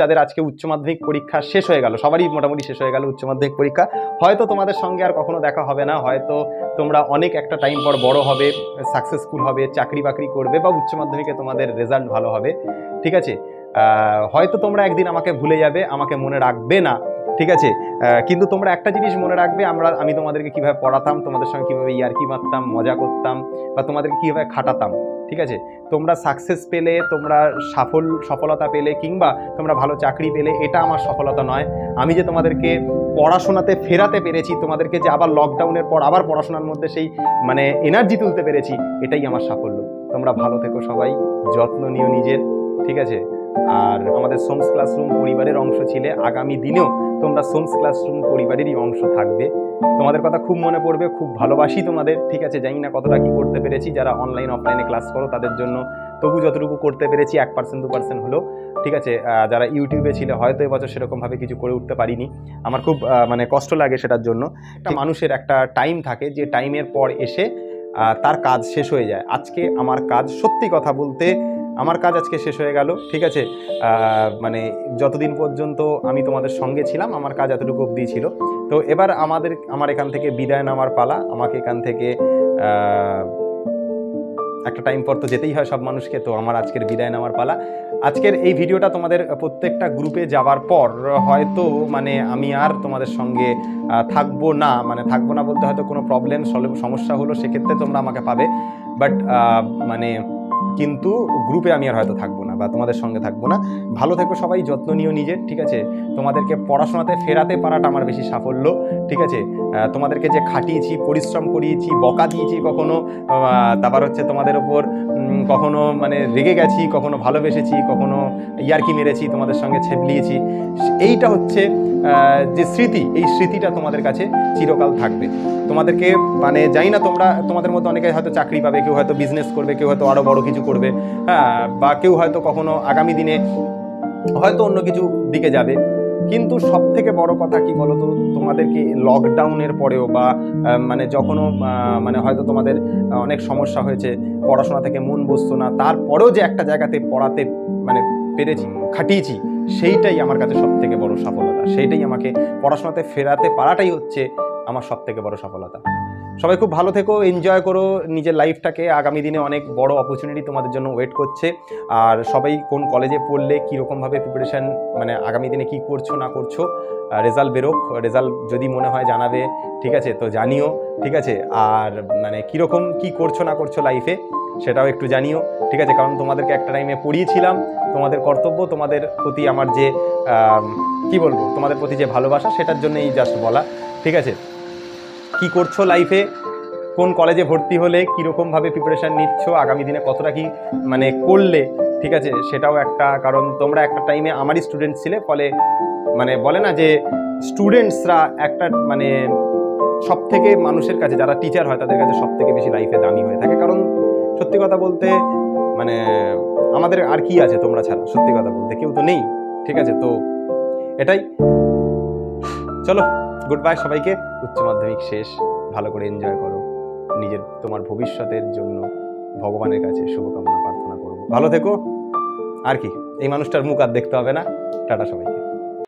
যাদের আজকে উচ্চ মাধ্যমিক পরীক্ষা শেষ হয়ে গেল, সবারই মোটামুটি শেষ হয়ে গেল উচ্চ মাধ্যমিক পরীক্ষা, হয়তো তোমাদের সঙ্গে আর কখনো দেখা হবে না, হয়তো তোমরা অনেক একটা টাইম পর বড় হবে, সাকসেসফুল হবে, চাকরি বাকরি করবে, বা উচ্চ মাধ্যমিকে তোমাদের রেজাল্ট ভালো হবে, ঠিক আছে। হয়তো তোমরা একদিন আমাকে ভুলে যাবে, আমাকে মনে রাখবে না, ঠিক আছে। কিন্তু তোমরা একটা জিনিস মনে রাখবে, আমি তোমাদেরকে কীভাবে পড়াতাম, তোমাদের সঙ্গে কীভাবে ইয়ার্কি মারতাম, মজা করতাম, বা তোমাদেরকে কীভাবে খাটাতাম, ঠিক আছে। তোমরা সাকসেস পেলে, তোমরা সফলতা পেলে, কিংবা তোমরা ভালো চাকরি পেলে, এটা আমার সফলতা নয়। আমি যে তোমাদেরকে পড়াশোনাতে ফেরাতে পেরেছি, তোমাদেরকে যে আবার লকডাউনের পর আবার পড়াশোনার মধ্যে সেই মানে এনার্জি তুলতে পেরেছি, এটাই আমার সাফল্য। তোমরা ভালো থেকো সবাই, যত্ন নিও নিজের, ঠিক আছে। আর আমাদের সোমস ক্লাসরুম পরিবারের অংশ ছিলে, আগামী দিনেও তোমরা সোমস ক্লাসরুম পরিবারেরই অংশ থাকবে। তোমাদের কথা খুব মনে পড়বে, খুব ভালোবাসি তোমাদের, ঠিক আছে। জানি না কতটা কি করতে পেরেছি, যারা অনলাইন অফলাইনে ক্লাস করো তাদের জন্য তবু যতটুকু করতে পেরেছি 1% 2% হলো, ঠিক আছে। যারা ইউটিউবে ছিল হয়তো এবছর সেরকমভাবে কিছু করে উঠতে পারিনি, আমার খুব মানে কষ্ট লাগে সেটার জন্য। একটা মানুষের একটা টাইম থাকে, যে টাইমের পর এসে তার কাজ শেষ হয়ে যায়। আজকে আমার কাজ, সত্যি কথা বলতে আমার কাজ আজকে শেষ হয়ে গেল, ঠিক আছে। মানে যতদিন পর্যন্ত আমি তোমাদের সঙ্গে ছিলাম আমার কাজ এতটুকু অবধি ছিল। তো এবার আমার এখান থেকে বিদায় নেওয়ার পালা। আমাকে এখান থেকে একটা টাইম পর তো যেতেই হয় সব মানুষকে, তো আমার আজকের বিদায় নেওয়ার পালা। আজকের এই ভিডিওটা তোমাদের প্রত্যেকটা গ্রুপে যাওয়ার পর হয়তো মানে আমি আর তোমাদের সঙ্গে থাকবো না, মানে থাকবো না বলতে হয়তো কোনো প্রবলেম সমস্যা হলো সেক্ষেত্রে তোমরা আমাকে পাবে, বাট মানে কিন্তু গ্রুপে আমি আর হয়তো থাকবো না বা তোমাদের সঙ্গে থাকবো না। ভালো থেকো সবাই, যত্ন নিও নিজের, ঠিক আছে। তোমাদেরকে পড়াশোনাতে ফেরাতে পারাটা আমার বেশি সাফল্য, ঠিক আছে। তোমাদেরকে যে খাটিয়েছি, পরিশ্রম করিয়েছি, বকা দিয়েছি কখনো, তারপর হচ্ছে তোমাদের ওপর কখনো মানে রেগে গেছি, কখনো ভালোবেসেছি, কখনো ইয়ার্কি মেরেছি, তোমাদের সঙ্গে ছেবলিয়েছি, এইটা হচ্ছে যে স্মৃতি, এই স্মৃতিটা তোমাদের কাছে চিরকাল থাকবে। তোমাদেরকে মানে জানি না তোমাদের মধ্যে অনেকে হয়তো চাকরি পাবে, কেউ হয়তো বিজনেস করবে, কেউ হয়তো আরও বড় কিছু করবে, হ্যাঁ, বা কেউ হয়তো কখনো আগামী দিনে হয়তো অন্য কিছু দিকে যাবে। কিন্তু সব থেকে বড় কথা কি বলতো, তোমাদেরকে লকডাউনের পরেও বা মানে যখনও মানে হয়তো তোমাদের অনেক সমস্যা হয়েছে, পড়াশোনা থেকে মন বসতো না, তারপরেও যে একটা জায়গাতে পড়াতে মানে পেরেছি, খাটিয়েছি, সেইটাই আমার কাছে সব থেকে বড় সফলতা। সেইটাই আমাকে পড়াশোনাতে ফেরাতে পারাটাই হচ্ছে আমার সব থেকে বড় সফলতা। সবাই খুব ভালো থেকো, এনজয় করো নিজের লাইফটাকে। আগামী দিনে অনেক বড় অপরচুনিটি তোমাদের জন্য ওয়েট করছে। আর সবাই কোন কলেজে পড়লে কীরকমভাবে প্রিপারেশান, মানে আগামী দিনে কী করছো না করছো, রেজাল্ট বেরোক, রেজাল্ট যদি মনে হয় জানাবে, ঠিক আছে, তো জানিও, ঠিক আছে। আর মানে কীরকম কী করছো না করছো লাইফে সেটাও একটু জানিও, ঠিক আছে। কারণ তোমাদেরকে একটা টাইমে পড়িয়েছিলাম, তোমাদের কর্তব্য, তোমাদের প্রতি আমার যে কি বলবো, তোমাদের প্রতি যে ভালোবাসা, সেটার জন্যই জাস্ট বলা, ঠিক আছে। কি করছো লাইফে, কোন কলেজে ভর্তি হলে কীরকমভাবে প্রিপারেশান নিচ্ছ, আগামী দিনে কতটা কি মানে করলে, ঠিক আছে, সেটাও একটা, কারণ তোমরা একটা টাইমে আমারই স্টুডেন্ট ছিলে, ফলে মানে বলে না যে স্টুডেন্টসরা একটা মানে সব থেকে মানুষের কাছে, যারা টিচার হয় তাদের কাছে সব থেকে বেশি লাইফে দামি হয়ে থাকে। কারণ সত্যি কথা বলতে মানে আমাদের আর কি আছে তোমরা ছাড়া, সত্যি কথা বলতে কেউ তো নেই, ঠিক আছে। তো এটাই, চলো গুড বাই সবাইকে। উচ্চ মাধ্যমিক শেষ, ভালো করে এনজয় করো, তোমার ভবিষ্যতের জন্য ভগবানের কাছে শুভকামনা প্রার্থনা করবো। ভালো থেকো। আর কি, এই মানুষটার মুখ আর দেখতে হবে না। টাটা সবাই।